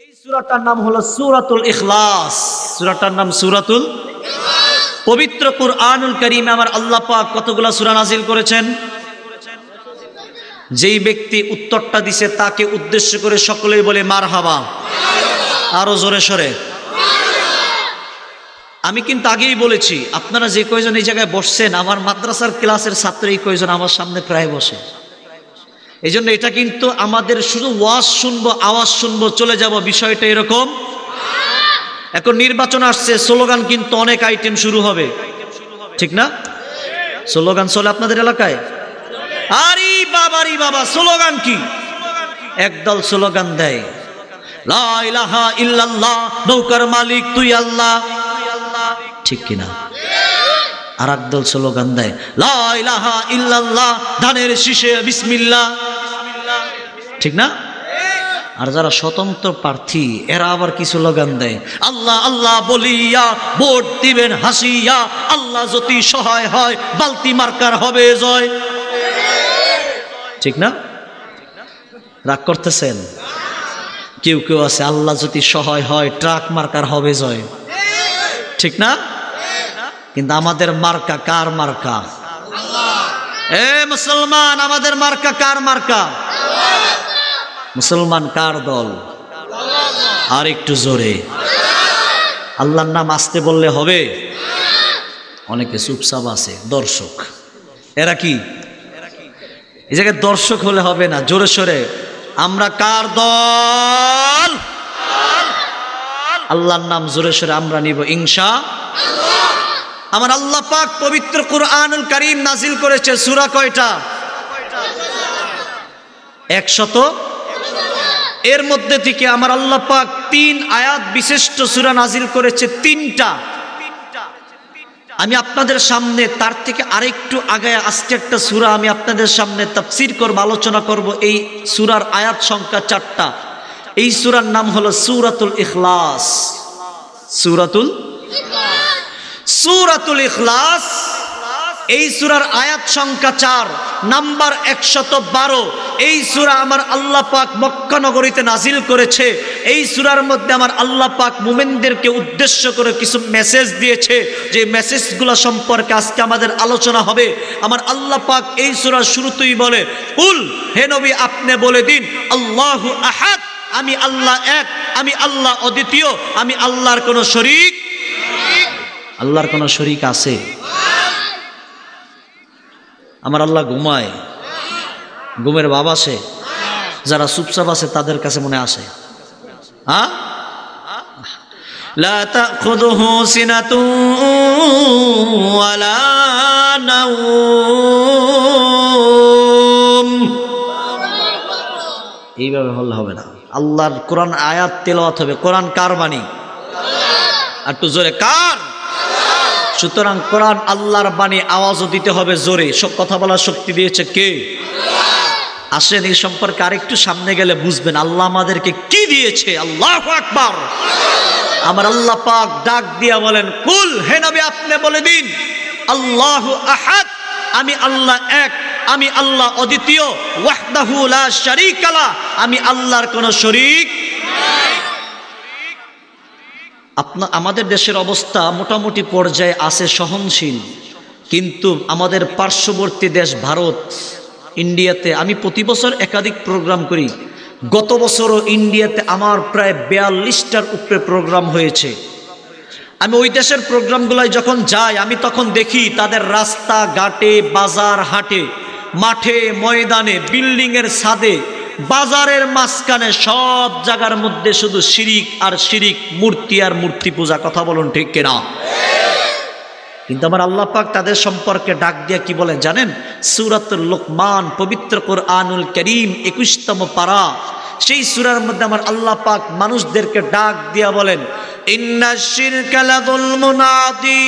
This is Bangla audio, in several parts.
এই সূরাটার নাম হলো সূরাতুল ইখলাস। সূরাটার নাম সূরাতুল ইখলাস। পবিত্র কুরআনুল কারীমে আমার আল্লাহ পাক কতগুলা সূরা নাযিল করেছেন? যেই ব্যক্তি উত্তরটা দিছে তাকে উদ্দেশ্য করে সকলেই বলে মারহাবা। আরো জোরে সরে। আমি কিন্তু আগেই বলেছি, আপনারা যে কয়জন এই জায়গায় বসছেন, আমার মাদ্রাসার ক্লাসের ছাত্র এই কয়জন আমার সামনে প্রায় বসে। এই জন্য এটা কিন্তু আমাদের শুধু ওয়াজ শুনবো, আওয়াজ শুনবো, চলে যাব, বিষয়টা এরকম। এখন নির্বাচন আসছে, স্লোগান কিন্তু অনেক আইটেম শুরু হবে, ঠিক না? স্লোগান চলে আপনাদের এলাকায়? আরে বাবা, স্লোগান কি? একদল স্লোগান দেয় লা ইলাহা ইল্লাল্লাহ, নৌকার মালিক তুই আল্লাহ, ঠিক কিনা? আর একদল স্লোগান দেয় লা ইলাহা ইল্লাল্লাহ, ধানের শীষে বিসমিল্লাহ, ঠিক না? আর যারা স্বতন্ত্র প্রার্থী এরা আবার কি স্লোগান দেয়? আল্লাহ আল্লাহ বলিয়া ভোট দিবেন হাসিয়া, আল্লাহ যদি সহায় হয় বালতি মার্কার হবে জয়, ঠিক না? রাগ করতেছেন? কেউ কেউ আছে আল্লাহ যদি সহায় হয় ট্রাক মার্কার হবে জয়, ঠিক না? কিন্তু আমাদের মার্কা কার মার্কা? এ মুসলমান, আমাদের মার্কা কার মার্কা? মুসলমান কার দল? আর একটু জোরে। আল্লাহর নাম আসতে বললে হবে? অনেকে চুপচাপ আছে, দর্শক। এরা কি? এই জায়গায় দর্শক হলে হবে না, জোরে সরে। আমরা কার দল? আল্লাহর নাম জোরে সরে আমরা নিব ইনশাআল্লাহ। আমার আল্লাহ পাক পবিত্র কুরআনুল কারীম নাজিল করেছে সূরা কয়টা? 100। এর মধ্যে থেকে আমার আল্লাহ পাক 3 আয়াত বিশিষ্ট সূরা নাজিল করেছে, 3টা। আমি আপনাদের সামনে তার থেকে আরেকটু আগে আজকে একটা সূরা আমি আপনাদের সামনে তাফসীর করব, আলোচনা করব। এই সূরার আয়াত সংখ্যা 4টা। এই সূরার নাম হলো সূরাতুল ইখলাস। সূরাতুল ইখলাস। এই সূরার আয়াত সংখ্যা 4, নাম্বার 112। এই সূরা আমার আল্লাহ পাক মক্কা নগরীতে নাজিল করেছে। এই সূরার মধ্যে আমার আল্লাহ পাক মুমিনদেরকে উদ্দেশ্য করে কিছু মেসেজ দিয়েছে, যে মেসেজগুলো সম্পর্কে আজকে আমাদের আলোচনা হবে। আমার আল্লাহ পাক এই সূরার শুরুতেই বলে, কুল, হে নবী আপনি বলে দিন, আল্লাহু আহাদ, আমি আল্লাহ এক, আমি আল্লাহ অদ্বিতীয়, আমি আল্লাহর কোনো শরীক। আল্লাহর কোনো শরীক আছে? আমার আল্লাহ ঘুমায়? ঘুমের ভাব আসে? যারা চুপচাপ আছে তাদের কাছে মনে আসে? লা তাখুযুহু সিনাতুন ওয়ালা নাওম। এইভাবে হলে হবে না। আল্লাহর কোরআন আয়াত তেলাওয়াত হবে। কোরআন কার বাণী? আর একটু জোরে, কার? সুতরাং কোরআন আল্লাহর বাণী, আওয়াজও দিতে হবে জোরে। সব কথা বলার শক্তি দিয়েছে কে? আসেন এই সম্পর্কে আরেকটু সামনে গেলে বুঝবেন আল্লাহ আমাদেরকে কি দিয়েছে। আল্লাহু আকবার। আমার আল্লাহ পাক ডাক দিয়া বলেন, কুল, হে নবী আপনি বলে দিন, আল্লাহু আহাদ, আমি আল্লাহ এক, আমি আল্লাহ অদ্বিতীয়, ওয়াহদাহু লা শারীকা লা, আমি আল্লাহর কোনো শরীক নাই। আমাদের দেশের অবস্থা মোটামুটি পর্যায়ে আছে, সহনশীল। কিন্তু আমাদের পার্শ্ববর্তী দেশ ভারত, ইন্ডিয়াতে আমি প্রতি বছর একাধিক প্রোগ্রাম করি। গত বছরও ইন্ডিয়াতে আমার প্রায় 42টার উপরে প্রোগ্রাম হয়েছে। আমি ওই দেশের প্রোগ্রামগুলোয় যখন যাই, আমি তখন দেখি তাদের রাস্তা ঘাটে, বাজার হাটে, মাঠে ময়দানে, বিল্ডিংয়ের ছাদে, বাজারের মাঝখানে, সব জায়গার মধ্যে শুধু শিরিক আর শিরিক, মূর্তি আর মূর্তি পূজা। কথা বলুন ঠিক কিনা? কিন্তু আমার আল্লাহ পাক তাদের সম্পর্কে ডাক দিয়া কি বলেন জানেন? সূরাতুল লুকমান, পবিত্র কুরআনুল কারীম 21তম পারা, সেই সূরার মধ্যে আমার আল্লাহ পাক মানুষদেরকে ডাক দিয়া বলেন, ইন্নাশ শিরকা লাযুলমুন আযীম।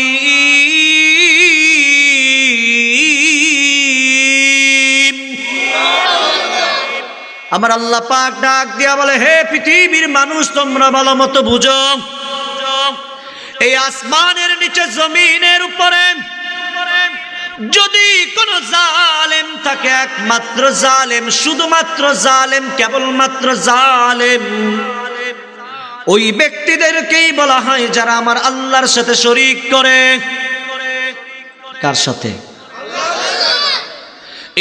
আমার আল্লাহ পাক ডাক দিয়া বলে, হে পৃথিবীর মানুষ, তোমরা ভালো মতো বুঝো, এই আসমানের নিচে, জমিনের উপরে যদি কোন জালেম থাকে, একমাত্র জালেম, শুধুমাত্র জালেম, কেবলমাত্র জালেম, ওই ব্যক্তিদেরকেই বলা হয় যারা আমার আল্লাহর সাথে শরীক করে। কার সাথে?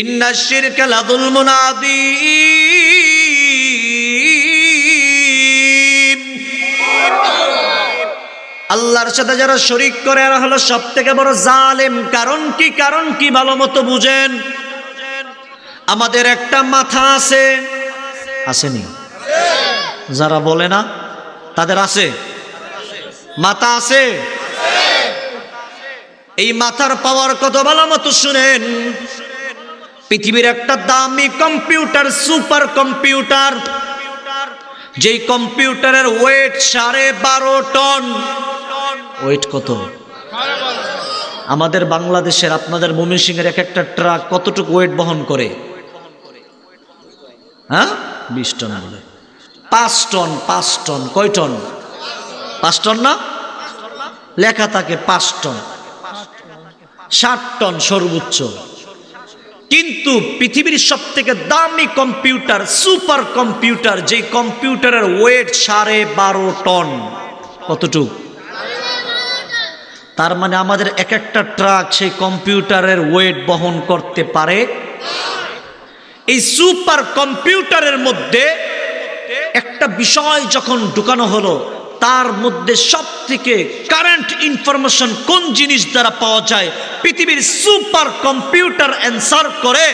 ইন্নাশ শিরকা লাযুলমুন আযীম। আল্লাহর সাথে যারা শরীক করে এরা হলো সবথেকে বড় জালেম। কারণ কি? কারণ কি ভালো মতো বুঝেন। আমাদের একটা মাথা আছে, আসেনি? যারা বলে না তাদের আছে মাথা আছে। এই মাথার পাওয়ার কত ভালো মতো শুনেন। পৃথিবীর একটা দামি কম্পিউটার, সুপার কম্পিউটার, যেই কম্পিউটারের ওয়েট 12.5 টন। ওয়েট কত? আমাদের বাংলাদেশের, আপনাদের ময়মনসিংহের এক একটা ট্রাক কতটুকু ওয়েট বহন করে? হ্যাঁ, 20 টন বলে। 5 টন। 5 টন কয় টন? 5 টন না, লেখা থাকে 5 টন, 60 টন সর্বোচ্চ। কিন্তু পৃথিবীর সবথেকে দামি কম্পিউটার, সুপার কম্পিউটার, যে কম্পিউটারের ওয়েট 12.5 টন। কতটুক? তার মানে আমাদের এক একটা ট্রাক সেই কম্পিউটারের ওয়েট বহন করতে পারে। এই সুপার কম্পিউটারের মধ্যে একটা বিষয় যখন ঢুকানো হলো, তার মধ্যে সবথেকে কারেন্ট ইনফরমেশন কোন জিনিস দ্বারা পাওয়া যায়, পৃথিবীর সুপার কম্পিউটার অ্যান্সার করে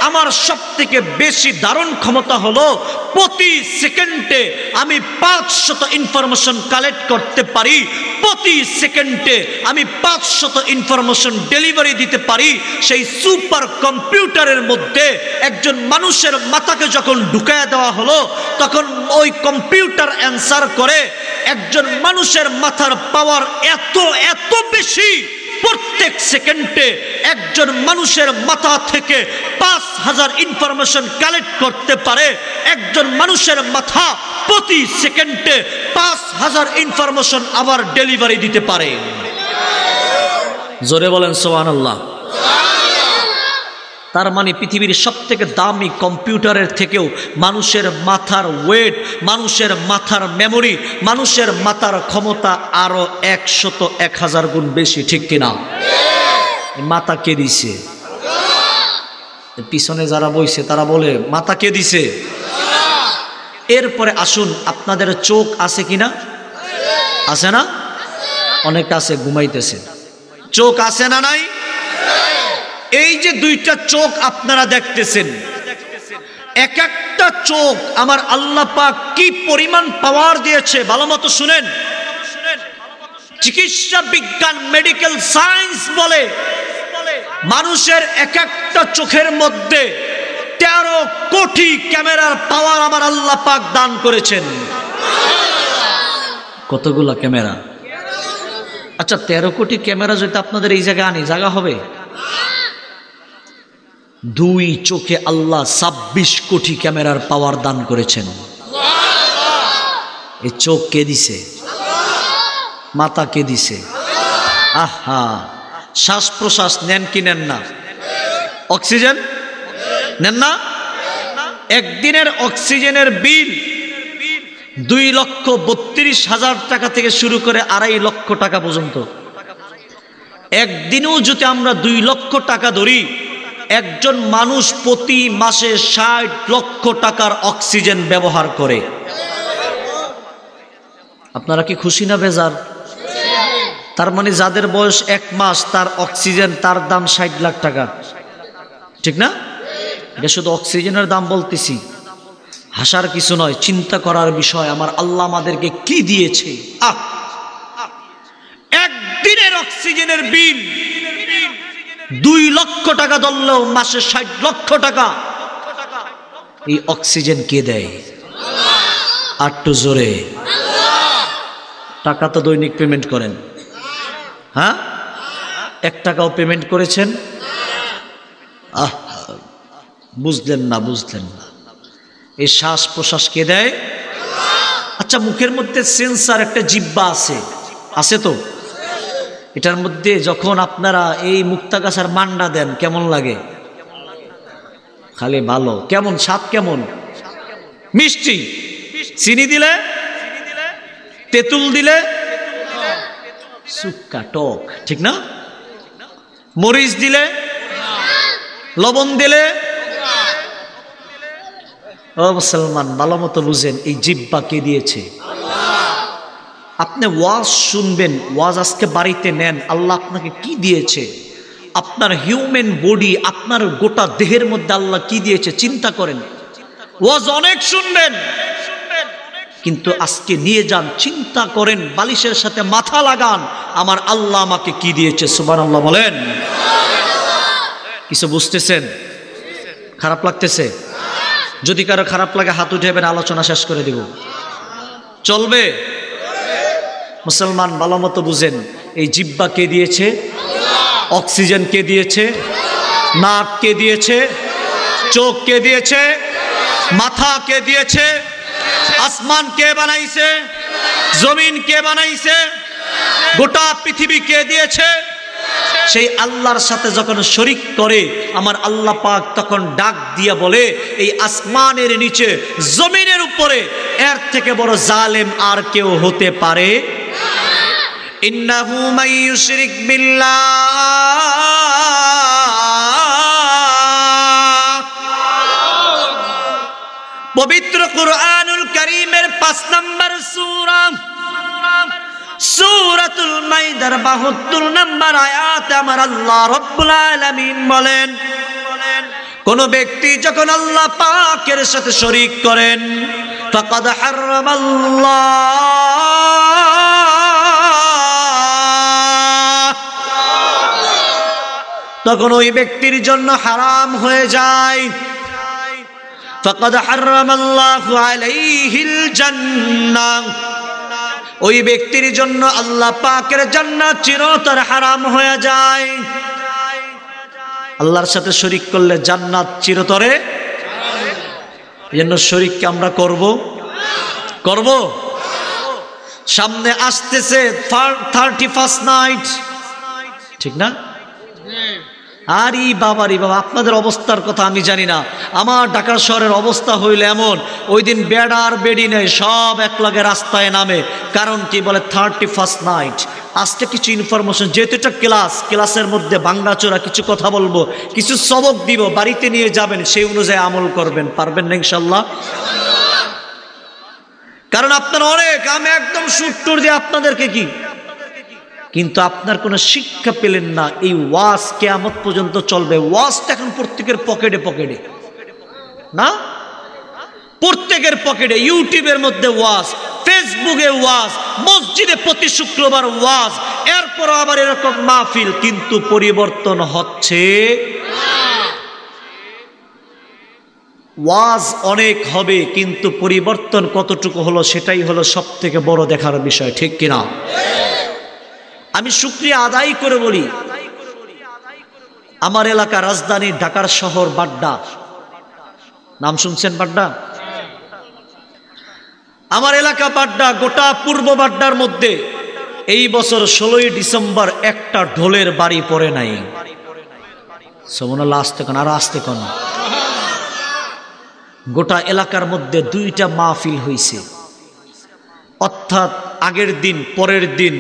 আমার সবথেকে বেশি ধারণ ক্ষমতা হলো প্রতি সেকেন্ডে আমি 500 ইনফরমেশন কালেক্ট করতে পারি, প্রতি সেকেন্ডে আমি 500 ইনফরমেশন ডেলিভারি দিতে পারি। সেই সুপার কম্পিউটারের মধ্যে একজন মানুষের মাথাকে যখন ঢুকায়া দেওয়া হলো, তখন ওই কম্পিউটার অ্যান্সার করে একজন মানুষের মাথার পাওয়ার এত বেশি, প্রত্যেক সেকেন্ডে একজন মানুষের মাথা থেকে 5000 ইনফরমেশন কালেক্ট করতে পারে। একজন মানুষের মাথা প্রতি সেকেন্ডে 5000 ইনফরমেশন আবার ডেলিভারি দিতে পারে। জোরে বলেন সুবহানাল্লাহ। তার মানে পৃথিবীর সবথেকে দামি কম্পিউটারের থেকেও মানুষের মাথার ওয়েট, মানুষের মাথার মেমোরি, মানুষের মাথার ক্ষমতা আরো 100-1000 গুণ বেশি। ঠিক কিনা? মাথা কে দিছে? পিছনে যারা বইছে তারা বলে মাথা কে দিছে? এরপরে আসুন, আপনাদের চোখ আছে কিনা? আছে না? অনেক আছে, ঘুমাইতেছে। চোখ আছে না নাই? এই যে দুইটা চোখ আপনারা দেখতেছেন, এক একটা চোখ আমার আল্লাহ পাক কি পরিমাণ পাওয়ার দিয়েছে ভালো মতো শুনেন। চিকিৎসা বিজ্ঞান, মেডিকেল সায়েন্স বলে মানুষের এক একটা চোখের মধ্যে 13 কোটি ক্যামেরার পাওয়ার আমার আল্লাহ পাক দান করেছেন। কতগুলা ক্যামেরা? আচ্ছা, 13 কোটি ক্যামেরা যদি আপনাদের এই জায়গায় আনি, জায়গা হবে? 2 চোখে আল্লাহ 26 কোটি ক্যামেরার পাওয়ার দান করেছেন। এই চোখ কে দিছে? মাথা কে দিছে? আহা, শ্বাস প্রশ্বাস নেন কি নেন না? অক্সিজেন নেন না? একদিনের অক্সিজেনের বিল 2,32,000 টাকা থেকে শুরু করে 2.5 লক্ষ টাকা পর্যন্ত। একদিনেও যদি আমরা 2 লক্ষ টাকা ধরি, একজন মানুষ প্রতি মাসে 60 লক্ষ টাকার অক্সিজেন ব্যবহার করে। আপনারা কি খুশি না বেজার? তার মানে যাদের বয়স 1 মাস, তার অক্সিজেন, তার দাম 60 লাখ টাকা। ঠিক না? এটা শুধু অক্সিজেনের দাম বলতেছি, হাসার কিছু নয়, চিন্তা করার বিষয়। আমার আল্লাহ আমাদেরকে কি দিয়েছে। একদিনের অক্সিজেনের বিল 2 লক্ষ টাকা ধরলেও মাসে 60 লক্ষ টাকা। এই অক্সিজেন কে দেয়? আটটু জোরে। টাকা তো দৈনিক পেমেন্ট করেন, হ্যাঁ? 1 টাকাও পেমেন্ট করেছেন? বুঝলেন না, বুঝলেন না। এই শ্বাস প্রশ্বাস কে দেয়? আচ্ছা, মুখের মধ্যে সেন্সার, একটা জিহ্বা আছে, আছে তো? এটার মধ্যে যখন আপনারা এই মুক্তাগাছার মান্ডা দেন, কেমন লাগে? খালি ভালো। কেমন স্বাদ? কেমন? মিষ্টি। চিনি দিলে তেঁতুল দিলে সুক্কা টক, ঠিক না? মরিচ দিলে, লবণ দিলে। ও মুসলমান, ভালো মতো বুঝেন, এই জিহ্বা কে দিয়েছে? আপনি ওয়াজ শুনবেন, ওয়াজ আজকে বাড়িতে নেন, আল্লাহ আপনাকে কি দিয়েছে? আপনার হিউম্যান বডি, আপনার গোটা দেহের মধ্যে আল্লাহ কি দিয়েছে চিন্তা করেন। ওয়াজ অনেক শুনবেন, কিন্তু আজকে নিয়ে যান, চিন্তা করেন, বালিশের সাথে মাথা লাগান, আমার আল্লাহ আমাকে কি দিয়েছে। সুবহানাল্লাহ বলেন। কিছু বুঝতেছেন? খারাপ লাগতেছে? যদি কারো খারাপ লাগে হাত উঠাবেন, আলোচনা শেষ করে দিব। চলবে? মুসলমান ভালো মতো বুঝেন, এই জিহ্বা কে দিয়েছে? অক্সিজেন কে দিয়েছে? নাক কে দিয়েছে? চোখ কে দিয়েছে? মাথা কে দিয়েছে? আসমান কে বানাইছে? জমিন কে বানাইছে? গোটা পৃথিবী কে দিয়েছে? সেই আল্লাহর সাথে যখন শরীক করে আমার আল্লাহ পাক তখন ডাক দিয়া বলে, এই আসমানের নিচে জমিনের উপরে এর থেকে বড় জালেম আর কেউ হতে পারে? ইন্নাহু মান ইউশরিক বিল্লাহ, পবিত্র কুরআনুল কারীমের 5 নম্বর সূরা সূরাতুল মাইদার 72 নম্বর আয়াতে আমার আল্লাহ রাব্বুল আলামিন বলেন, কোন ব্যক্তি যখন আল্লাহ পাকের সাথে শরীক করেন, ফাকাদ হারামাল্লাহ, তখন ওই ব্যক্তির জন্য হারাম হয়ে যায়। ফাকাদ হারামাল্লাহু আলাইহিল জান্নাহ, ওই ব্যক্তির জন্য আল্লাহ পাকের জান্নাত চিরতর হারাম হয়ে যায়। আল্লাহর সাথে শরীক করলে জান্নাত চিরতরে। এজন্য শরীককে আমরা করব। সামনে আসতেছে 31st নাইট, ঠিক না? আরে বাবা রে বাবা, আপনাদের অবস্থার কথা আমি জানি না, আমার ঢাকা শহরের অবস্থা হইলে এমন, ওই দিন বেড আর বেডি নেই, সব একলাগে রাস্তায় নামে। কারণ কি বলে? 31st night. আজকে কিছু ইনফরমেশন, যেহেতু এটা ক্লাসের মধ্যে ভাঙ্গাচোরা কিছু কথা বলবো, কিছু সবক দিব, বাড়িতে নিয়ে যাবেন, সেই অনুযায়ী আমল করবেন। পারবেন না ইনশাল্লাহ? কারণ আপনার অনেক, আমি একদম সুট্টুর দিয়ে আপনাদেরকে কি, কিন্তু আপনার কোনো শিক্ষা পেলেন না। এই ওয়াজ কিয়ামত পর্যন্ত চলবে। ওয়াজটা এখন প্রত্যেকের পকেটে না, প্রত্যেকের পকেটে। ইউটিউবের মধ্যে ওয়াজ, ফেসবুকে ওয়াজ, মসজিদে প্রতি শুক্রবার ওয়াজ, এরপর আবার এরকম মাহফিল, কিন্তু পরিবর্তন হচ্ছে। ওয়াজ অনেক হবে, কিন্তু পরিবর্তন কতটুকু হলো সেটাই হলো সব থেকে বড় দেখার বিষয়, ঠিক কিনা? আমি শুকরিয়া আদায় করে বলি, আমার এলাকা রাজধানী ঢাকার শহর বাড্ডা, নাম শুনছেন বাড্ডা? আমার এলাকা বাড্ডা, গোটা পূর্ব বাড্ডার মধ্যে এই বছর 16ই ডিসেম্বর একটা ঢোলের বাড়ি পড়ে নাই। সুবহানাল্লাহ, আসতে কোন আর আসতে কোন। গোটা এলাকার মধ্যে 2টা মাহফিল হইছে, অর্থাৎ আগের দিন পরের দিন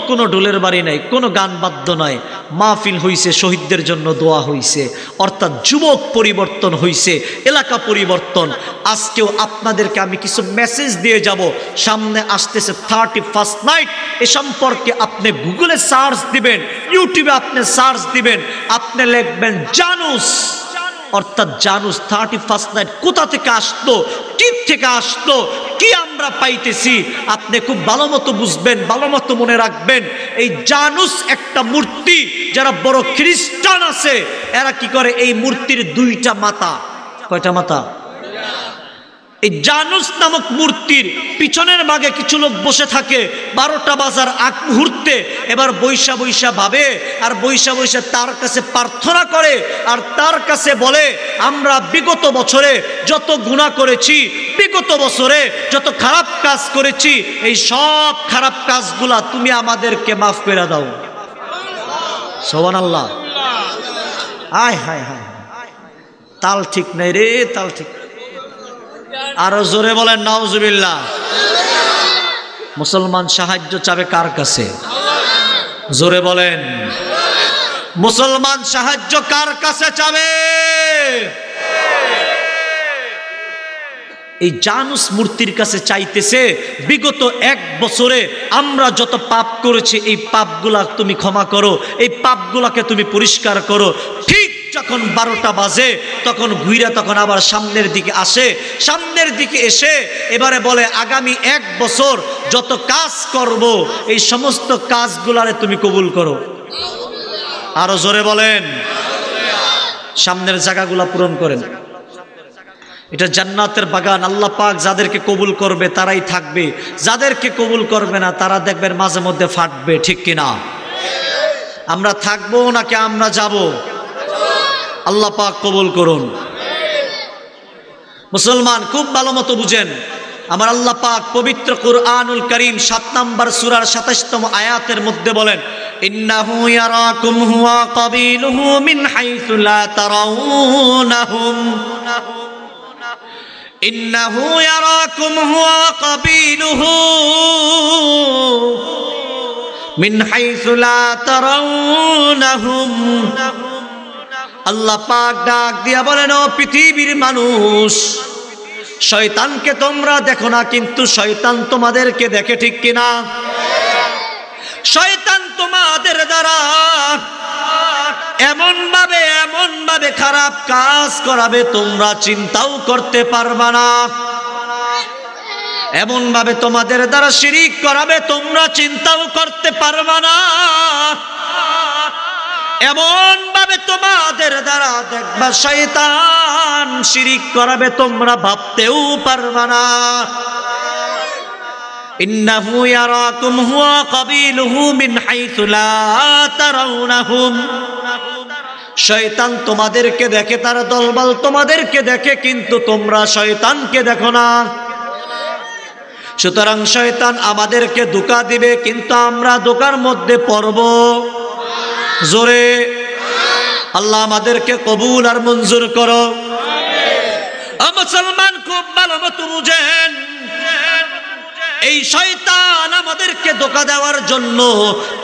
কোনো ঢোলের বাড়ি নাই, কোনো গান বাদ্য নাই, মাহফিল হইছে, শহীদদের জন্য দোয়া হইছে, অর্থাৎ যুবক পরিবর্তন হইছে, এলাকা পরিবর্তন। আজকেও আপনাদেরকে আমি কিছু মেসেজ দিয়ে যাব। সামনে আসতেছে 31st নাইট, এ সম্পর্কে আপনি গুগলে সার্চ দিবেন, ইউটিউবে আপনি সার্চ দিবেন, আপনি লিখবেন জানুস, অর্থাৎ জানুস 31st নাইট কোথা থেকে আসতো, কি থেকে আসতো, কি আমরা পাইতেছি, আপনি খুব ভালো মতো বুঝবেন, ভালো মতো মনে রাখবেন। এই জানুস একটা মূর্তি, যারা বড় খ্রিস্টান আছে এরা কি করে, এই মূর্তির 2টা মাথা। কয়টা মাথা? এই জানুস নামক মূর্তির পিছনের ভাগে কিছু লোক বসে থাকে 12টা বাজার আগ মুহূর্তে, এবার বৈশা ভাবে আর বৈশা তার কাছে প্রার্থনা করে, আর তার কাছে বলে, আমরা বিগত বছরে যত গুনাহ করেছি, বিগত বছরে যত খারাপ কাজ করেছি, এই সব খারাপ কাজগুলা তুমি আমাদেরকে মাফ করে দাও। সুবহানাল্লাহ। আয় হায় হায়, তাল ঠিক নাই রে, তাল ঠিক। আরো জোরে বলেন নাউজুবিল্লাহ। মুসলমান সাহায্য চাবে কার কাছে? জোরে বলেন, মুসলমান সাহায্য কার কাছে চাবে? এই জানুস মূর্তির কাছে চাইতেছে বিগত 1 বছরে আমরা যত পাপ করেছি এই পাপগুলা তুমি ক্ষমা করো, এই পাপগুলাকে তুমি পরিষ্কার করো। ঠিক যখন 12টা বাজে তখন ঘুরে তখন আবার সামনের দিকে আসে, সামনের দিকে এসে এবারে বলে আগামী 1 বছর যত কাজ করব এই সমস্ত কাজগুলারে তুমি কবুল করো। আরো জোরে বলেন, সামনের জায়গাগুলা পূরণ করেন। এটা জান্নাতের বাগান। আল্লাহ পাক যাদেরকে কবুল করবে তারাই থাকবে, যাদেরকে কবুল করবে না তারা দেখবেন মাঝে মধ্যে ফাটবে, ঠিক কিনা? আমরা থাকবো নাকি আমরা যাব? আল্লাহ পাক কবুল করুন। মুসলমান খুব ভালো মতো বুঝেন, আমার আল্লাহ পাক পবিত্র কুরআনুল কারীম 7 নম্বর সূরার 27তম আয়াতের মধ্যে বলেন, ইন্নাহু ইয়ারাকুম হুয়া কাবিলুহু মিন হাইসু লা তারাউনাহুম, ইন্নাহু ইয়ারাকুম হুয়া কাবিলুহু মিন হাইসু লা তারাউনাহুম। আল্লাহ পাক ডাক দিয়া বলেন, ও পৃথিবীর মানুষ, শয়তানকে তোমরা দেখো না কিন্তু শয়তান তোমাদেরকে দেখে, ঠিক কিনা? শয়তান তোমাদের দ্বারা এমন ভাবে খারাপ কাজ করাবে তোমরা চিন্তাও করতে পারবা না, এমন ভাবে তোমাদের দ্বারা শিরিক করাবে তোমরা চিন্তাও করতে পারবা না, এমন ভাবে তোমাদের দ্বারা দেখবা শয়তান শিরিক করাবে তোমরা ভাবতেও পারবা না। ইন্নাহু ইয়ারাকুম হুয়া কাবিলুহু মিন হাইসু লা তারাউনাহুম। শয়তান তোমাদেরকে দেখে, তার দলবল তোমাদেরকে দেখে, কিন্তু তোমরা শয়তানকে দেখো না। সুতরাং শয়তান আমাদেরকে ধোঁকা দিবে কিন্তু আমরা ধোঁকার মধ্যে পড়ব। জোরে আল্লাহ আমাদেরকে কবুল আর মঞ্জুর করো। মুসলমান খুব ভালো মতো বুঝেন, এই শয়তান আমাদেরকে ধোঁকা দেওয়ার জন্য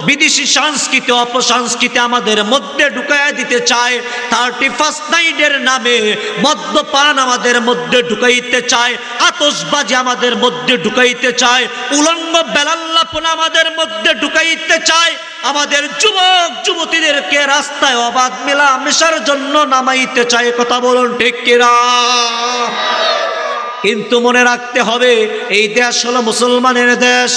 বিদেশি সংস্কৃতি অপসংস্কৃতি আমাদের মধ্যে ঢুকাইয়া দিতে চায়। 31 নাইটের নামে মদ্যপান আমাদের মধ্যে ঢুকাইতে চায়, আতশবাজি আমাদের মধ্যে ঢুকাইতে চায়, উলঙ্গ বেলাল্লাপন আমাদের মধ্যে ঢুকাইতে চায়, আমাদের যুবক যুবতীদেরকে রাস্তায় অবাধ মেলামেশার জন্য নামাইতে চায়। কথা বলুন ঠিক কিনা? কিন্তু মনে রাখতে হবে এই দেশ হলো মুসলমানের দেশ।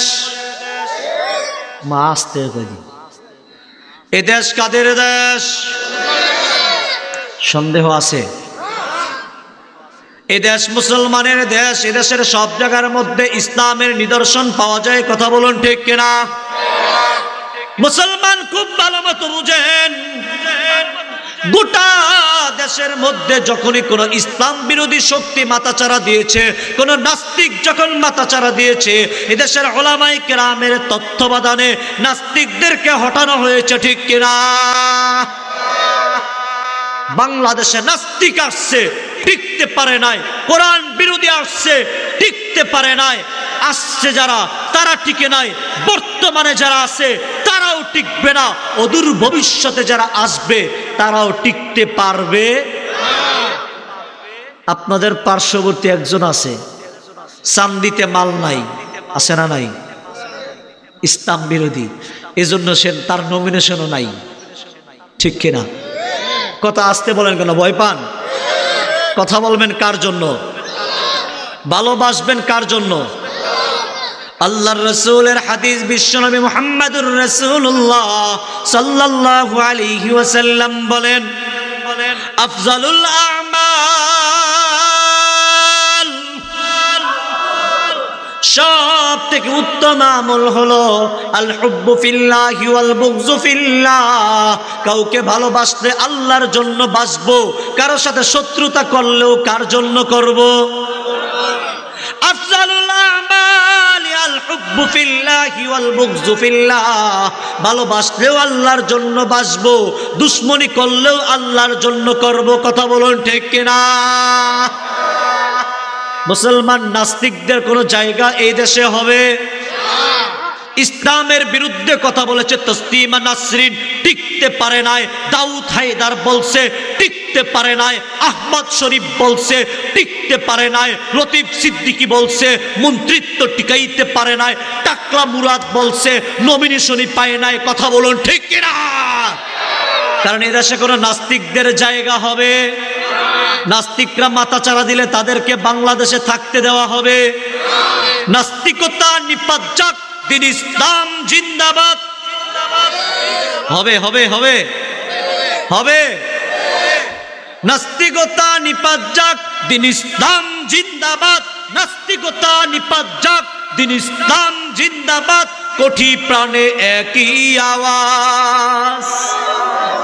এ দেশ কাদের দেশ? সন্দেহ আছে? এ দেশ মুসলমানের দেশ। এ দেশের সব জায়গার মধ্যে ইসলামের নিদর্শন পাওয়া যায়। কথা বলুন ঠিক কিনা? মুসলমান খুব ভালো মতো বুঝেন, গোটা দেশের মধ্যে যখনই কোন ইসলাম বিরোধী শক্তি মাথাচাড়া দিয়েছে, কোন নাস্তিক যখন মাথাচাড়া দিয়েছে, এদেশের উলামায়ে কেরামের তত্ত্বাবধানে নাস্তিকদেরকে হটানো হয়েছে, ঠিক কিনা? বাংলাদেশে নাস্তিক আসছে, টিকতে পারে নাই। কোরআন বিরোধী আসছে, টিকতে পারে নাই। আসছে যারা তারা টিকে নাই, বর্তমানে যারা আছে তারাও টিকবে না, অদূর ভবিষ্যতে যারা আসবে তারাও টিকতে পারবে। আপনাদের পার্শ্ববর্তী একজন আছে, চান্দিতে মাল নাই, আছে না নাই? ইসলাম বিরোধী, এজন্য সে তার নমিনেশনও নাই, ঠিক কিনা? কথা আসতে বলেন কেন? ভয় পান? কথা বলবেন কার জন্য? ভালোবাসবেন কার জন্য? আল্লাহর রাসূলের হাদিস, বিশ্বনবী মুহাম্মদুর রাসূলুল্লাহ সাল্লাল্লাহু আলাইহি ওয়াসাল্লাম বলেন, আফজালুল আমাল, সব থেকে উত্তম আমল হলো আল হুব্বু ফিল্লাহি ওয়াল বুগযু ফিল্লাহ। কাউকে ভালোবাসলে আল্লাহর জন্য বাসবো, কারোর সাথে শত্রুতা করলেও কার জন্য করব? আফজালুল আমাল আল হুব্বু ফিল্লাহি ওয়াল বুগযু ফিল্লাহ। ভালোবাসলেও আল্লাহর জন্য বাসবো, দুশমনি করলেও আল্লাহর জন্য করব। কথা বলুন ঠিক কিনা? মুসলমান নাস্তিকদের কোনো জায়গা এই দেশে হবে? ইসলামের বিরুদ্ধে কথা বলেছে। তসলিমা নাসরিন টিকতে পারে নাই, দাউদ হায়দার বলছে টিকতে পারে নাই, আহমদ শরীফ বলছে টিকতে পারে নাই, লতিফ সিদ্দিকী বলছে মন্ত্রিত্ব টিকাইতে পারে নাই, টাকলা মুরাদ বলছে নমিনেশনই পায় নাই। কথা বলুন ঠিক কিনা? কারণ এদেশে কোনো নাস্তিকদের জায়গা হবে? নাস্তিকরা মাথাচাড়া দিলে তাদেরকে বাংলাদেশে থাকতে দেওয়া হবে? নাস্তিকতা নিপাত যাক, দিন ইসলাম জিন্দাবাদ। হবে হবে হবে হবে। নাস্তিকতা নিপাত যাক, দিন ইসলাম জিন্দাবাদ। নাস্তিকতা নিপাত যাক, দিন ইসলাম জিন্দাবাদ। কোটি প্রাণে একই আওয়াজ,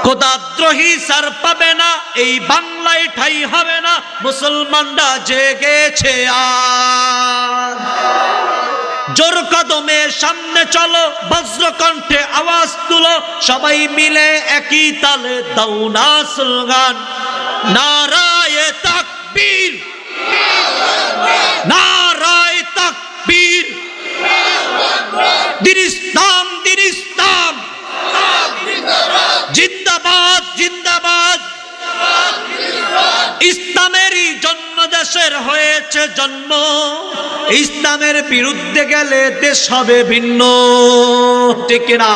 খোদাদ্রোহী সার পাবে না, এই বাংলায় ঠাই হবে না, মুসলমানরা জেগেছে আজ। জোর কদমে সামনে চলো, বজ্রকণ্ঠে আওয়াজ তুলো, সবাই মিলে একই তালে দাও না স্লোগান, নারায়ে তাকবীর, নারায়ে তাকবীর। দিন ইসলাম, দিন ইসলাম জিন্দাবাদ, জিন্দাবাদ। ইসলামেরই জন্ম দেশের হয়েছে জন্ম, ইসলামের বিরুদ্ধে গেলে দেশ হবে ভিন্ন, ঠিক না?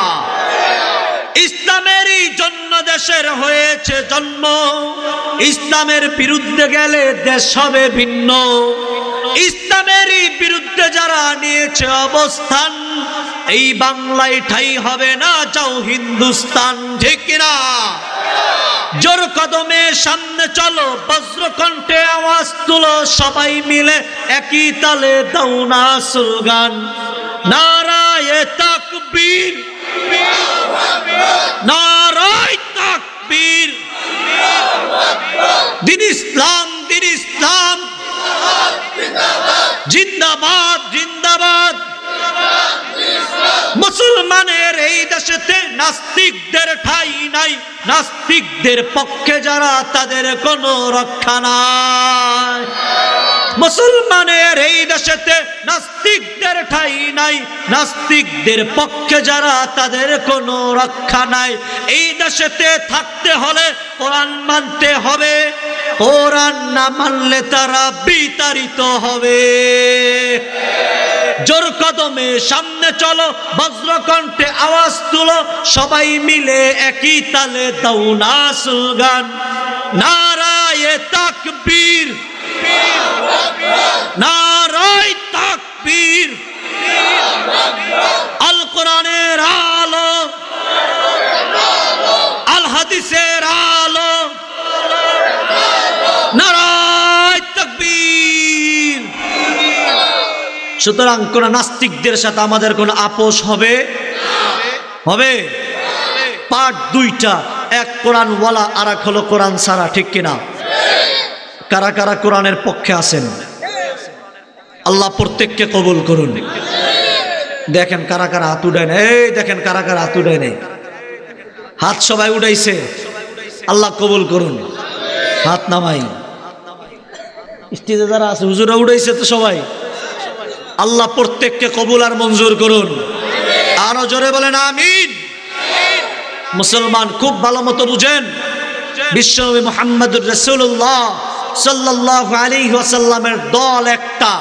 ইসলামেরই জন্ম দেশের হয়েছে জন্ম, ইসলামের বিরুদ্ধে গেলে দেশ হবে ভিন্ন। ইসলামেরই বিরুদ্ধে যারা নিয়েছে অবস্থান, এই বাংলায় ঠাই হবে না, যাও হিন্দুস্তান, ঠিক না? জোর কদমে সামনে চলো, বজ্রকণ্ঠে আওয়াজ তুলো, সবাই মিলে একই তালে দাও না স্লোগান, নারায়ে তাকবীর, নারায়ে তাকবীর। দিন ইসলাম, দিন ইসলাম জিন্দাবাদ, জিন্দাবাদ। মুসলমানের এই দেশেতে নাস্তিকদের ঠাই নাই, নাস্তিকদের পক্ষে যারা তাদের কোনো রক্ষা নাই। মুসলমানের এই দেশেতে নাস্তিকদের ঠাই নাই, নাস্তিকদের পক্ষে যারা তাদের কোনো রক্ষা নাই। এই দেশেতে থাকতে হলে কোরআন মানতে হবে, কোরআন না মানলে তারা বিতাড়িত হবে। জোর কদমে সামনে চলো, বজ্রকণ্ঠে আওয়াজ তুলো, সবাই মিলে একই তালে দাও না স্লোগান, নারায়ে তাকবীর, নারায়ে তাকবীর। আল কোরআনের আলো, আল হাদিসের আলো, নারায়ে তাকবীর। সুতরাং কোন নাস্তিকদের সাথে আমাদের কোন আপোষ হবে? হবে? পার্ট দুইটা, এক কোরআনওয়ালা আর এক হলো কোরআন ছাড়া, ঠিক কিনা? কারা কারা কোরআনের পক্ষে আছেন? আল্লাহ প্রত্যেককে কবুল করুন। দেখেন কারা কারা হাত উঠায় না, এই দেখেন কারা কারা হাত উঠায় নেই, হাত সবাই উঠাইছে। আল্লাহ কবুল করুন। হাত নামাই, স্টেজে যারা আছে হুজুরা উঠাইছে তো সবাই। আল্লাহ প্রত্যেককে কবুল আর মঞ্জুর করুন। আরো জোরে বলেন আমিন। মুসলমান খুব ভালো মতো বুঝেন, বিশ্বনবী মুহাম্মদুর রাসূলুল্লাহ সাল্লাল্লাহু আলাইহি ওয়াসাল্লামের দল একটা,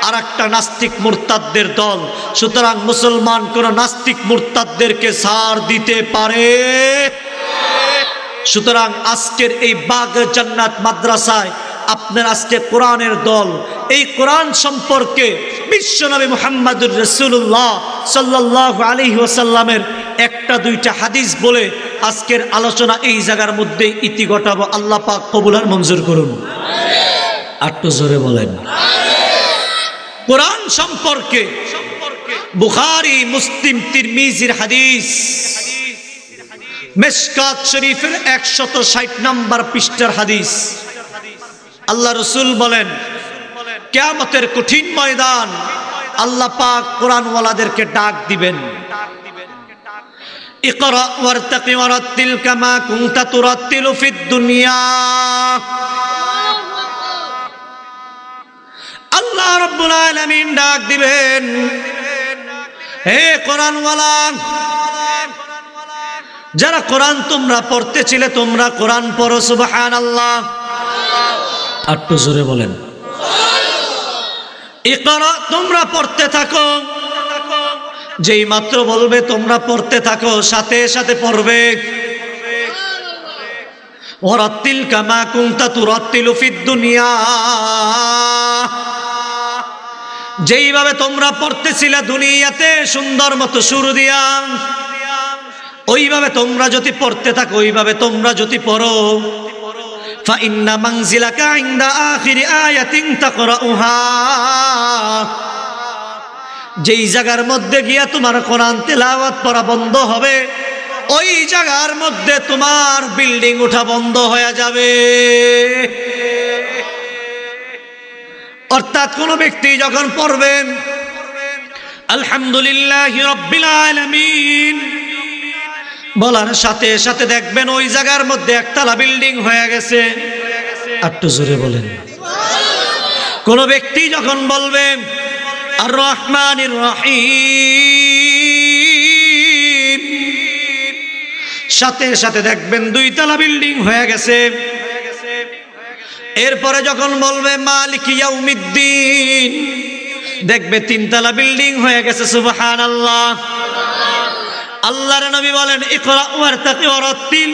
আর একটা নাস্তিক মুরতাদদের দল। সুতরাং মুসলমান কোন নাস্তিক মুরতাদদেরকে ছাড় দিতে পারে? সুতরাং আজকের এই বাগ জান্নাত মাদ্রাসায় আপনার আজকে কোরআনের দল, এই কোরআন সম্পর্কে বিশ্বনবী মুহাম্মদুর রাসূলুল্লাহ সাল্লাল্লাহু আলাইহি ওয়াসাল্লামের একটা দুইটা হাদিস বলে আজকের আলোচনা এই জায়গার মধ্যে ইতি ঘটাবো। আল্লাহ পাক কবুল আর মঞ্জুর করুন। একটু জোরে বলেন। কোরআন সম্পর্কে বুখারী, মুসলিম, তিরমিজির হাদিস, মিশকাত শরীফের 160 নম্বর পৃষ্ঠার হাদিস। আল্লাহ রাসূল বলেন, কিয়ামতের কঠিন ময়দান আল্লাহ পাক কোরআনওয়ালাদেরকে ডাক দিবেন, ইকরা ওয়ারতাকি ওয়ারাত্তিল কামা কুনতা তুরাত্তিলু ফিদ দুনিয়া। আল্লাহ রাব্বুল আলামিন ডাক দিবেন, হে কোরআনওয়ালা, যারা কোরআন তোমরা পড়তেছিলে তোমরা কোরআন পড়ো সুবহানাল্লাহ। একটু জোরে বলেন ইকরা, তোমরা পড়তে থাকো। যেই মাত্র বলবে তোমরা পড়তে থাকো, সাথে সাথে পড়বে। ওয়ারাত্তিল কামা কুনতা তুরাত্তিলু ফিদ দুনিয়া, যেইভাবে তোমরা পড়তেছিলে দুনিয়াতে সুন্দর মতো সুর দিয়া, ওইভাবে তোমরা যদি পড়তে থাকো, ওইভাবে তোমরা যদি পড়ো, ফাইন্না মানজিলাকা ইনদা আখিরি আয়াতিন তাকরাউহা, যেই জায়গার মধ্যে গিয়া তোমার কোরআন তেলাওয়াত পড়া বন্ধ হবে, ওই জায়গার মধ্যে তোমার বিল্ডিং ওঠা বন্ধ হয়ে যাবে। অর্থাৎ কোন ব্যক্তি যখন পড়বেন আলহামদুলিল্লাহি রাব্বিল আলামিন বলার সাথে সাথে দেখবেন ওই জায়গার মধ্যে একতলা বিল্ডিং হয়ে গেছে। একটু জোরে বলেন। কোন ব্যক্তি যখন বলবেন আর রহমানির রহিম, সাথে সাথে দেখবেন দুইতলা বিল্ডিং হয়ে গেছে। এরপরে যখন বলবে মালিক ইয়াউমিদ্দিন, দেখবে তিনতলা বিল্ডিং হয়ে গেছে। সুবহানাল্লাহ। আল্লাহর নবী বলেন ইকরা ওয়ারতাকি ওয়ারাত্তিল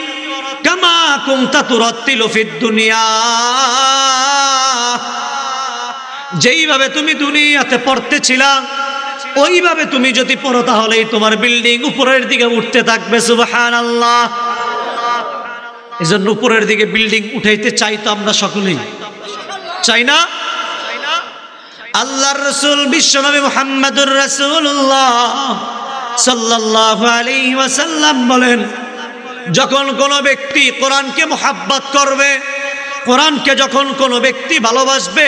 কামা কুনতা তুরাত্তিলু ফিদ দুনিয়া, যেইভাবে তুমি দুনিয়াতে পড়তেছিলা ওইভাবে তুমি যদি পড়ো তাহলেই তোমার বিল্ডিং উপরের দিকে উঠতে থাকবে। সুবহানাল্লাহ। এজন্য উপরের দিকে বিল্ডিং উঠাইতে চাই তো আমরা সকলেই, চাই না? আল্লাহর রাসূল বিশ্বনবী মুহাম্মদুর রাসূলুল্লাহ সাল্লাল্লাহু আলাইহি ওয়াসাল্লাম বলেন, যখন কোনো ব্যক্তি কোরআনকে মুহাব্বত করবে, কোরআনকে যখন কোনো ব্যক্তি ভালোবাসবে,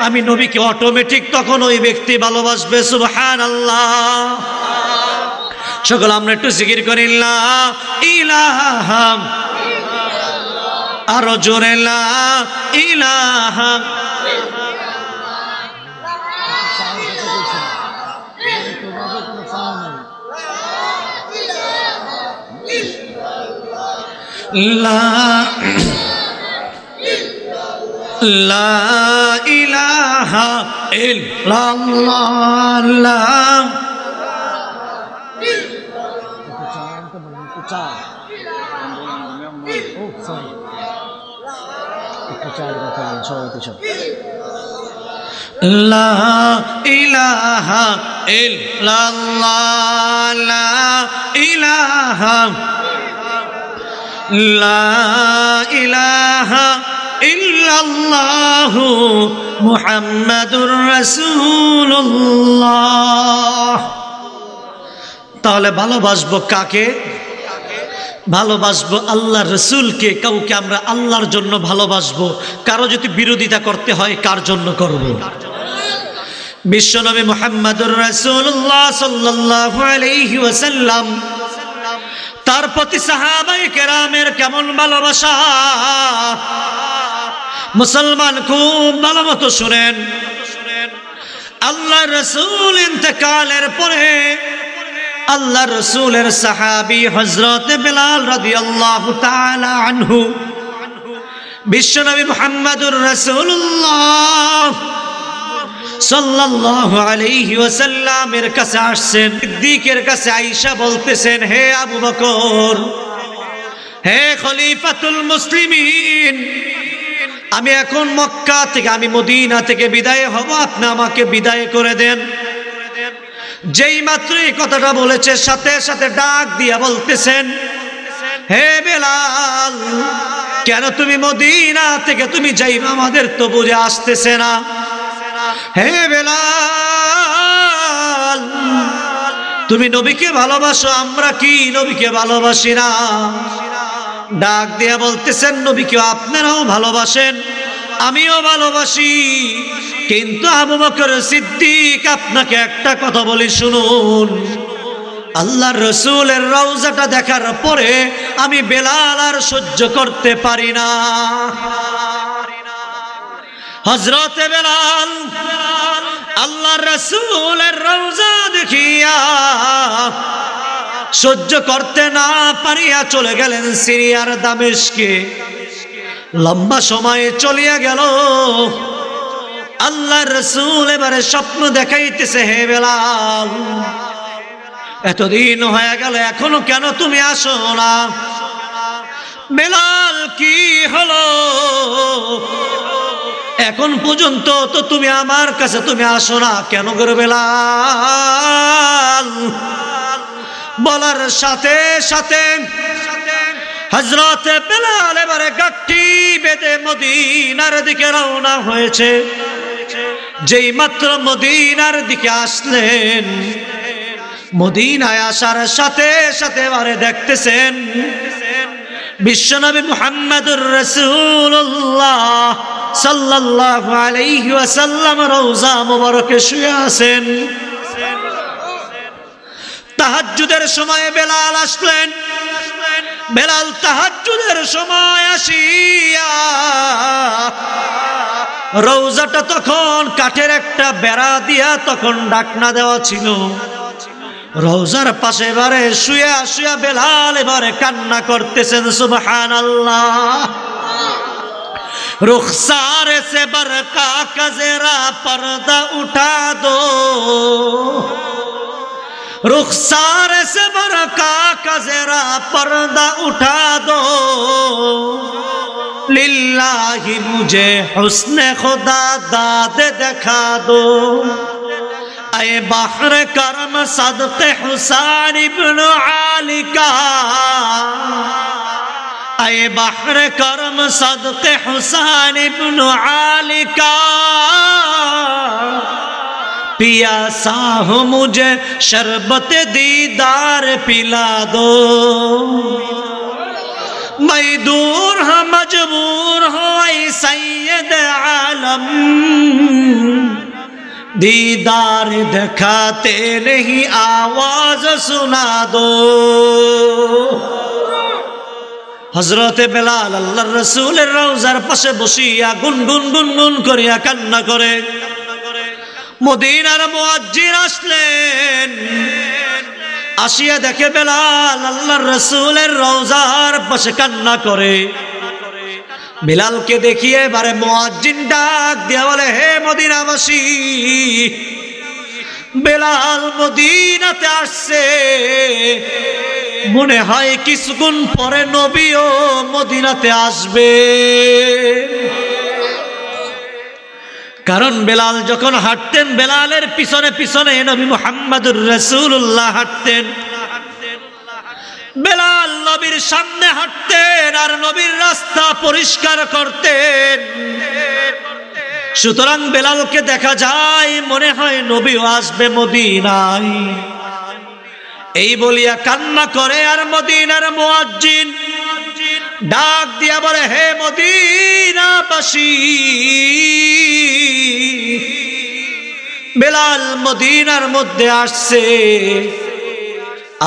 আমি নবীকে অটোমেটিক তখন ওই ব্যক্তি ভালোবাসবে। সুবহানাল্লাহ। সকল আমরা একটু জিকির করি লা ইলাহা, আরো জোরে লা ইলাহা। লা লা ইলাহা ইল্লাল্লাহ। লা ইলাহা ইল্লাল্লাহ, লা ইলাহা, লা ইলাহা ইল্লাল্লাহু মুহাম্মাদুর রাসূলুল্লাহ। তাহলে ভালোবাসবো কাকে? ভালোবাসবো আল্লাহর রাসূলকে। কাউকে আমরা আল্লাহর জন্য ভালোবাসবো, কারো যদি বিরোধিতা করতে হয় কার জন্য করব? বিশ্বনবী মুহাম্মদুর রাসূলুল্লাহ সাল্লাল্লাহু আলাইহি ওয়াসাল্লাম, তার প্রতি সাহাবায়ে কেরামের কেমন ভালোবাসা মুসলমান খুব ভালো মতো শুনেন। আল্লাহর রাসূল ইন্তেকালের পরে আল্লাহর রাসূলের সাহাবী হযরত বেলাল রাদিয়াল্লাহু তাআলা আনহু বিশ্বনবী মুহাম্মদুর রাসূলুল্লাহ সাল্লাল্লাহু আলাইহি ওয়াসাল্লামের কাছে আসছেন। সিদ্দিকের কাছে আয়েশা বলতেছেন, হে আবু বকর, হে খলিফাতুল মুসলিমিন, আমি এখন মক্কা থেকে, আমি মদিনা থেকে বিদায় হব, আপনি আমাকে বিদায় করে দেন। যেই মাত্র এই কথাটা বলেছে সাথে সাথে ডাক দিয়া বলতেছেন, হে বেলাল, কেন তুমি মদিনা থেকে তুমি যাইবা? আমাদের তো বুঝে আসতেছে না। হে বেলাল, তুমি নবীকে ভালোবাসো, আমরা কি নবীকে ভালোবাসি না? ডাক দিয়া বলতেছেন, নবীকে আপনারাও ভালোবাসেন, আমিও ভালোবাসি, কিন্তু আবু বকর সিদ্দিক, আপনাকে একটা কথা বলি শুনুন, আল্লাহর রাসূলের রওজাটা দেখার পরে আমি বেলাল আর সহ্য করতে পারি না। হযরত বেলাল আল্লাহর রাসূলের রওজা দেখিয়া সহ্য করতে না পারিয়া চলে গেলেন সিরিয়ার দামেস্কে। লম্বা সময় চলিয়া গেল। আল্লাহর রাসূল এবারে স্বপ্ন দেখাইতেছে, হে বেলাল, এতদিন হয়ে গেল এখনো কেন তুমি আসো না? বেলাল, কি হলো? এখন পর্যন্ত তো তুমি আমার কাছে তুমি আসো না কেন করে বেলাল? বলার সাথে সাথে হযরত বেলাল এবারে গাঠি বেঁধে মদিনার দিকে রওনা হয়েছে। যেই মাত্র মদিনার দিকে আসলেন, মদিনায় আসার সাথে সাথে এবারে দেখতেছেন বিশ্বনবী মুহাম্মদুর রাসূলুল্লাহ সাল্লাল্লাহু আলাইহি ওয়াসাল্লাম রওজা মুবারকে শুয়ে আছেন। তাহাজ্জুদের সময় বেলাল আসলেন। বেলাল তাহাজ্জুদের সময় আসিয়া, রওজাটা তখন কাঠের একটা বেড়া দিয়া তখন ঢাকনা দেওয়া ছিল। রওজার পাশে এবারে শুয়া শুয়া বেলাল এবারে কান্না করতেছেন, সুবহানাল্লাহ। रुखसार से बरका का जरा पर्दा उठा दो, रुखसार से बरका का जरा पर्दा उठा दो, लिल्लाही मुझे हुस्न खुदा दाद दिखा दो, ऐ बहर करम सदक़े हुसैन इब्न अली का, ऐ बहर करम सदक़े हुसैन इब्न अली का, पियासा हो मुझे शरबत दीदार पिला दो, मैं दूर हाँ मजबूर हो ऐ सैयद आलम, दीदार दिखाते नहीं आवाज सुना दो। हजरत बेलाल अल्लाहर रसूलेर रওজার পাশে বসিয়া গুনগুন গুনগুন করিয়া কান্না করে। মদিনার মুয়াজ্জিন আসলেন, আসিয়া দেখে বেলাল আল্লাহর রসুলের রওজার পাশে কান্না করে। বেলালকে দেখিয়ে এবারে মুয়াজ্জিন ডাক দিয়া বলে, হে মদিনাবাসী, বেলাল মদিনাতে আসছে, মনে হয় কিছুক্ষণ পরে নবীও মদিনাতে আসবে। কারণ বেলাল যখন হাঁটতেন, বেলালের পিছনে পিছনে নবী মুহাম্মদুর রাসূলুল্লাহ হাঁটতেন। বেলাল নবীর সামনে হাঁটতেন আর নবীর রাস্তা পরিষ্কার করতেন। সুতরাং বেলালকে দেখা যায় মনে হয় নবীও আসবে মদিনায়। এই বলিয়া কান্না করে। আর মদিনার মুয়াজ্জিন ডাক দিয়া বলে, হে মদিনাবাসী, বেলাল মদিনার মধ্যে আসছে।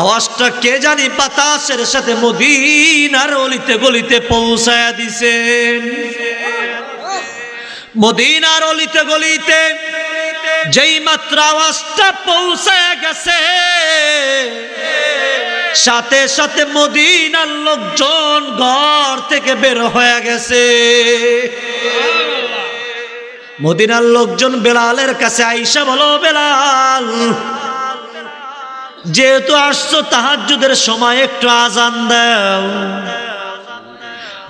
আওয়াজটা কে জানি বাতাসের সাথে মদিনার অলিতে গলিতে পৌঁছায়া দিছেন। মদিনার অলিতে গলিতে যেই মাত্র আওয়াজটা পৌঁছায়া গেছে, সাথে সাথে মদিনার লোকজন ঘর থেকে বের হয়ে গেছে। মদিনার লোকজন বেলালের কাছে আইসা বলো, বেলাল, যেহেতু আসছো তাহাজ্জুদের সময় একটু আজান দাও।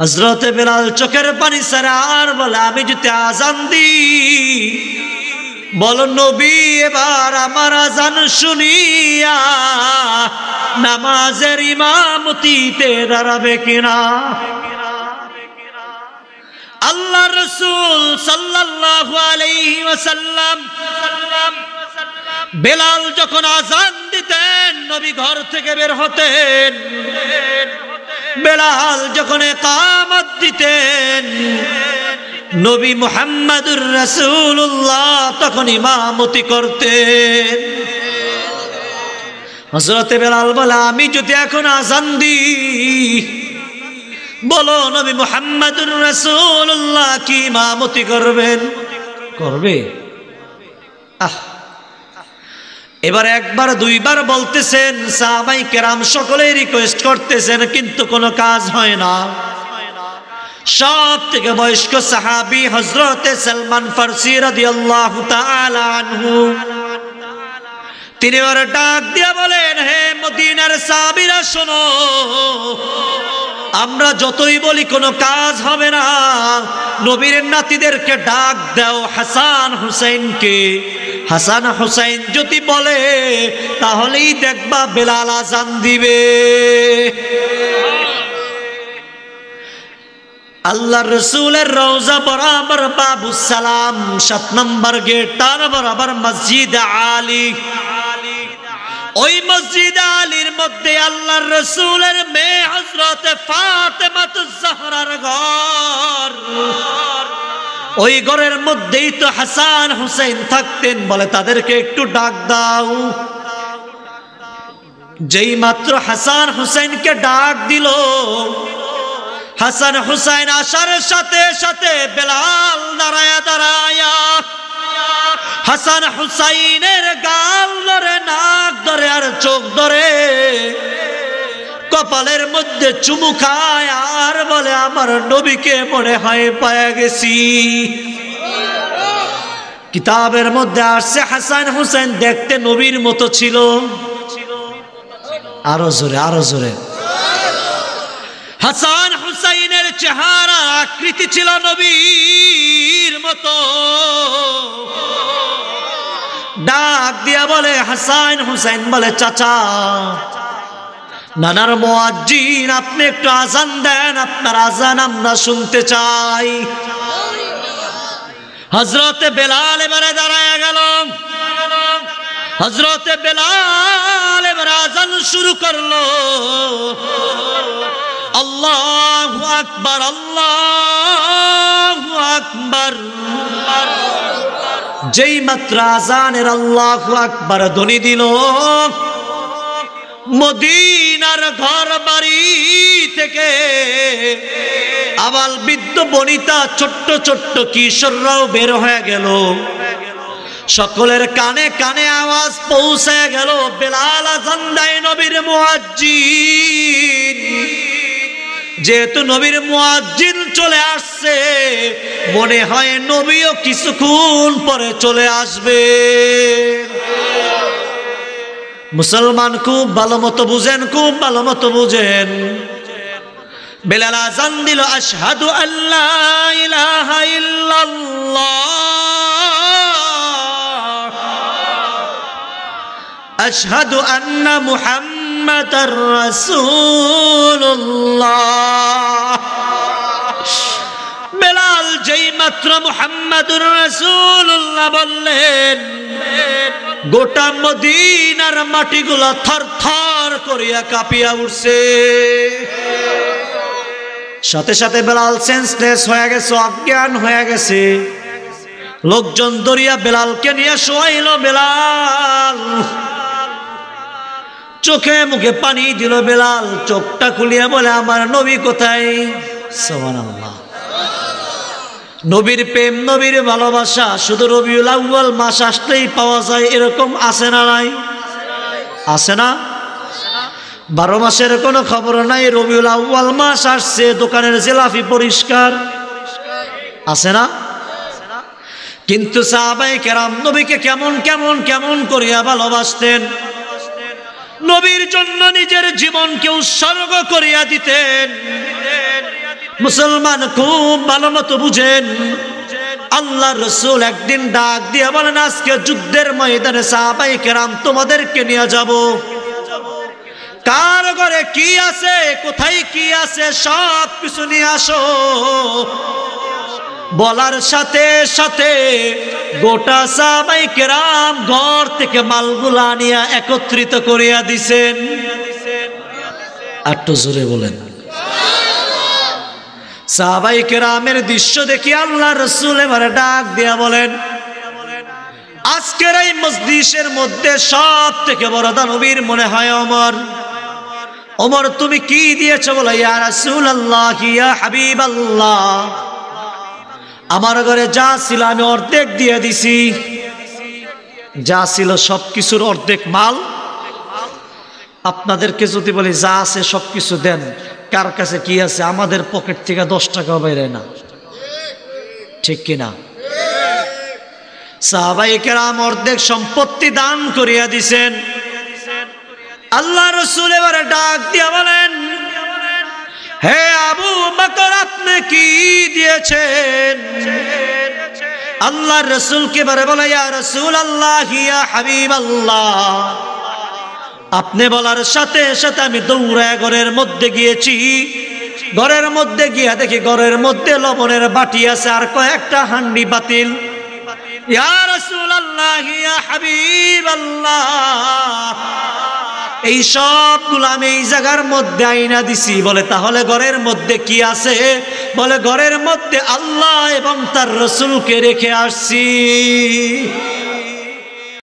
হযরতে বেলাল চোখের পানি ছাড়া আর বলে, আমি যদি আজান দিই, বলো নবী এবার আমার আজান শুনিয়া নামাজের ইমামতিতে দাঁড়াবে কিনা? আল্লাহ রাসূল সাল্লাল্লাহু আলাইহি ওয়াসাল্লাম বেলাল যখন আজান দিতেন, নবী ঘর থেকে বের হতেন। বেলাল যখন ইকামত দিতেন, নবী মুহাম্মদুর রাসূলুল্লাহ তখন ইমামতি করতেন। হযরতে বেলাল বলে, আমি যদি এখন আজান দিই, বলো নবী মুহাম্মদুর রাসূলুল্লাহ কি ইমামতি করবেন? করবে? এবার একবার দুইবার বলতেছেন, সাহাবায়ে কেরাম সকলেই রিকোয়েস্ট করতেছেন, কিন্তু কোনো কাজ হয় না। সব থেকে বয়স্ক সাহাবী হযরতে সালমান ফারসি রাদিয়াল্লাহু তাআলা আনহু, তিনি ওর ডাক দিয়ে বলেন, হে মদিনার সাহাবীরা শোনো, আমরা যতই বলি কোনো কাজ হবে না, নবীর নাতিদেরকে ডাক দাও, হাসান হুসাইনকে। হাসান হুসাইন যদি বলে তাহলেই দেখবা বেলাল আযান দিবে। আল্লাহর রাসূলের রওজা বরাবর বাবুস সালাম ৭ নম্বর গেট, তার বরাবর মসজিদ আলী। ওই মসজিদ আলীর মধ্যে আল্লাহর রাসূলের মেয়ে হযরতে ফাতেমাতুজ জাহরার ঘর। ওই ঘরের মধ্যেই তো হাসান হুসাইন থাকতেন। বলে তাদেরকে একটু ডাক দাও। যেই মাত্র হাসান হুসাইনকে ডাক দিল, হাসান হুসাইন আসার সাথে সাথে বেলাল দাঁড়ায়া দাঁড়ায়া হাসান হুসাইনের গাল ধরে, নাক ধরে আর চোখ ধরে, কপালের মধ্যে চুমু খায় আর বলে, আমার নবীকে মনে হয় পায়া গেছি। কিতাবের মধ্যে আসছে হাসান হুসাইন দেখতে নবীর মতো ছিল। আরো জোরে, আরো জোরে। হাসান হুসাইনের চেহারা আকৃতি ছিল নবীর মতো। ডাক দিয়া বলে হাসান হুসাইন, বলে চাচা, নানার মুয়াজ্জিন, আপনি একটু আজান দেন, আপনার আজান আমরা শুনতে চাই। হযরতে বেলাল এবারে দাঁড়ায়া গেল। হযরতে বেলাল এবারে আজান শুরু করলো। আল্লাহু আকবার, আল্লাহু আকবার। যেই মাত্র আজানের আল্লাহু আকবার ধ্বনি দিল, মদিনার ঘর বাড়ি থেকে আবাল বৃদ্ধ বনিতা, ছোট্ট ছোট্ট কিশোররাও বের হয়ে গেল। সকলের কানে কানে আওয়াজ পৌঁছে গেল, বেলাল আযান দেয় নবীর মুয়াজ্জিন। যেহেতু নবীর মুয়াজ্জিন চলে আসছে, মনে হয় নবীও কিছুক্ষণ পরে চলে আসবে। মুসলমান খুব ভালো মতো বুঝেন, খুব ভালো মতো বুঝেন। বেলাল আযান দিল, আশহাদু আল্লা ইলাহা ইল্লাল্লাহ, আশহাদু আন্না মুহাম্মাদার রাসূলুল্লাহ। বেলাল যেই মাত্র মুহাম্মাদুর রাসূলুল্লাহ বললেন, গোটা মদিনার মাটিগুলা থরথর করিয়া কাঁপিয়া উঠছে। সাথে সাথে বেলাল সেন্সলেস হয়ে গেছে, অজ্ঞান হয়ে গেছে। লোকজন দরিয়া বেলালকে নিয়ে শোয়াইল। বেলাল চোখে মুখে পানি দিল। বেলাল চোখটা খুলিয়া বলে, আমার নবী কোথায়? সুবহানাল্লাহ। নবীর প্রেম, নবীর ভালোবাসা শুধু রবিউল আউয়াল মাস আসলেই পাওয়া যায়, এরকম আছে না নাই? আছে না? 12 মাসের কোনো খবর নাই। রবিউল আউয়াল মাস আসছে, দোকানের জিলাপি পরিষ্কার, আছে না? কিন্তু সাহাবায়ে কেরাম নবীকে কেমন কেমন কেমন করিয়া ভালোবাসতেন। নবীর জন্য নিজের জীবনকে উৎসর্গ করিয়া দিতেন। মুসলমান খুব ভালো মতো বুঝেন। আল্লাহর রাসূল একদিন ডাক দিয়ে বলেন, আজকে যুদ্ধের ময়দানে সাহাবায়ে কেরাম তোমাদেরকে নিয়ে যাব। কার ঘরে কি আছে, কোথায় কি আছে, সব কিছু নিয়ে আসো। বলার সাথে সাথে গোটা সাহাবায়ে কেরাম ঘর থেকে মালগুলা নিয়ে একত্রিত করিয়া দিছেন। একটু জোরে বলেন। সাহাবায়ে কেরামের দৃশ্য দেখি আল্লাহর রাসূল এবারে ডাক দিয়া বলেন, আজকের এই মজলিসের মধ্যে সব থেকে বড় দানবীর মনে হয় ওমর। ওমর তুমি কি দিয়েছো? বলে, ইয়া রাসূলুল্লাহ, ইয়া হাবিবাল্লাহ, আমার ঘরে যা ছিল আমি অর্ধেক দিয়ে দিছি। যা ছিল সব কিছুর অর্ধেক মাল। আপনাদেরকে যদি বলি যা আছে সব কিছু দেন, কার কাছে কি আছে? আমাদের পকেট থেকে 10 টাকাও বেরোয় না, ঠিক কিনা? সাহাবায়ে কেরাম অর্ধেক সম্পত্তি দান করিয়া দিছেন। আল্লাহ রাসূল এবারে ডাক দিয়া বলেন, হে আবু বকর, আপনি কি দিয়েছেন? আল্লাহর রাসূলকে এবারে বলে, ইয়া রাসূলুল্লাহ, ইয়া হাবিবাল্লাহ। আপনি বলার সাথে সাথে আমি দৌড়ায় ঘরের মধ্যে গিয়েছি। ঘরের মধ্যে গিয়া দেখি ঘরের মধ্যে লবণের বাটি আছে আর কয়েকটা হান্ডি বাতিল। ইয়া রাসূলুল্লাহ, ইয়া হাবিবাল্লাহ, এই সবগুলো আমি এই জায়গার মধ্যে আইনা দিছি। বলে তাহলে ঘরের মধ্যে কি আছে? বলে ঘরের মধ্যে আল্লাহ এবং তার রাসূলকে রেখে আসছি।